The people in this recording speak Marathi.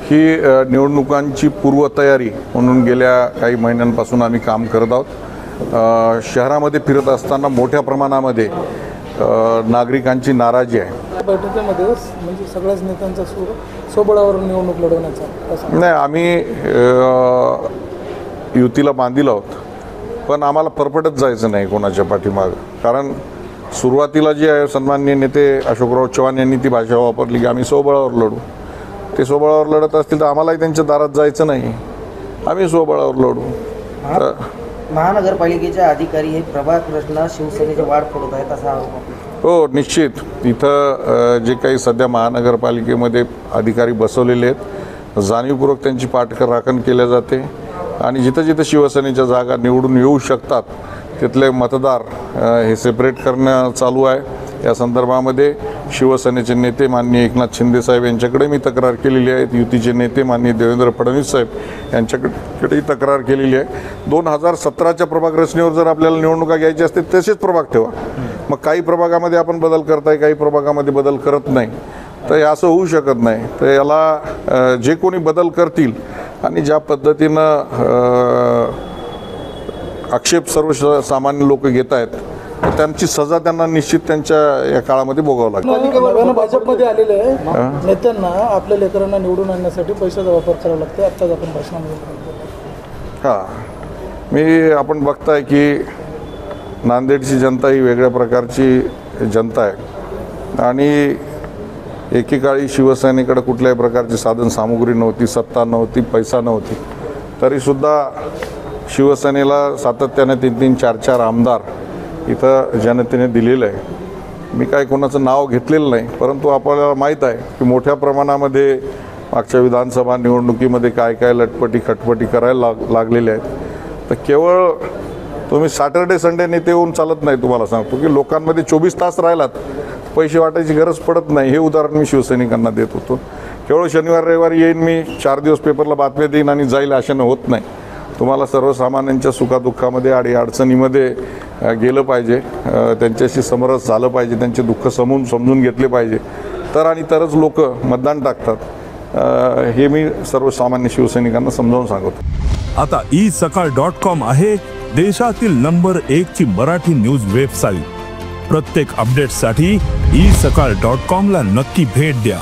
ही निवडणुकांची पूर्वतयारी म्हणून गेल्या काही महिन्यांपासून आम्ही काम करत आहोत। शहरामध्ये फिरत असताना मोठ्या प्रमाणामध्ये नागरिकांची नाराजी आहे। बैठकीमध्ये म्हणजे सगळ्याच नेत्यांचा सोबळावरून निवडणूक लढवण्याचा नाही, आम्ही युतीला बांधील आहोत, पण आम्हाला परपटत जायचं नाही कोणाच्या पाठीमागं। कारण सुरुवातीला जे आहे सन्माननीय नेते अशोकराव चव्हाण यांनी ती भाषा वापरली की आम्ही सोबळावर लढू। ते सोबळावर लढत असतील तर आम्हालाही त्यांच्या दारात जायचं नाही, आम्ही सोबळावर लढू। महानगरपालिकेचे अधिकारी हे प्रभाग रचना शिवसेनेचे वाढ फोडत आहेत असा आरोप। हो, निश्चित इथं जे काही सध्या महानगरपालिकेमध्ये अधिकारी बसवलेले आहेत, जाणीवपूर्वक त्यांची पाठराखण केल्या जाते आणि जिथं जिथं शिवसेनेच्या जागा निवडून येऊ शकतात तिथले मतदार हे सेपरेट करणं चालू आहे। या संदर्भामध्ये शिवसेनेचे नेते माननीय एकनाथ शिंदे साहेब यांच्याकडे मी तक्रार केलेली आहे, युतीचे नेते माननीय देवेंद्र फडणवीस साहेब यांच्याकडेही तक्रार केलेली आहे। 2017च्या प्रभाग रचनेवर जर आपल्याला निवडणुका घ्यायची असते तसेच प्रभाग ठेवा। मग काही प्रभागामध्ये आपण बदल करताय, काही प्रभागामध्ये बदल करत नाही, तर हे असं होऊ शकत नाही। तर याला जे कोणी बदल करतील आणि ज्या पद्धतीनं आक्षेप सर्वसामान्य लोक घेत आहेत तर त्यांची सजा त्यांना निश्चित त्यांच्या या काळामध्ये भोगावं लागेल। भाजपमध्ये आलेले नेत्यांना आपल्या लेकरांना निवडून आणण्यासाठी पैशाचा वापर करावा लागतो। आत्ताच आपण भाषणामध्ये आपण बघताय की नांदेडची जनता ही वेगळ्या प्रकारची जनता आहे आणि एकेकाळी शिवसेनेकडे कुठल्याही प्रकारची साधन सामुग्री नव्हती, सत्ता नव्हती, पैसा नव्हती, तरीसुद्धा शिवसेनेला सातत्याने 3-3, 4-4 आमदार इथं जनतेने दिलेलं आहे। मी काय कोणाचं नाव घेतलेलं नाही, परंतु आपल्याला माहीत आहे की मोठ्या प्रमाणामध्ये मागच्या विधानसभा निवडणुकीमध्ये काय काय खटपटी करायला लागलेल्या आहेत। तर केवळ तुम्ही सॅटर्डे संडे नेते येऊन चालत नाही। तुम्हाला सांगतो की लोकांमध्ये 24 तास राहिलात पैसे वाटायची गरज पडत नाही। हे उदाहरण मी शिवसैनिकांना देत होतो। केवळ शनिवार रविवारी येईन मी, 4 दिवस पेपरला बातम्या देईन आणि जाईल अशानं होत नाही। तुम्हाला सर्वसामान्यांच्या सुखादुःखामध्ये आणि अडचणीमध्ये गेलं पाहिजे, त्यांच्याशी समरस झालं पाहिजे, त्यांचे दुःख समजून घेतले पाहिजे, तरच लोक मतदान टाकतात। हे मी सर्वसामान्य शिवसैनिकांना समजावून सांगतो। आता isakal.com आहे देशातील नंबर 1 ची मराठी न्यूज वेबसाईट। प्रत्येक अपडेटसाठी isakal.com ला नक्की भेट द्या।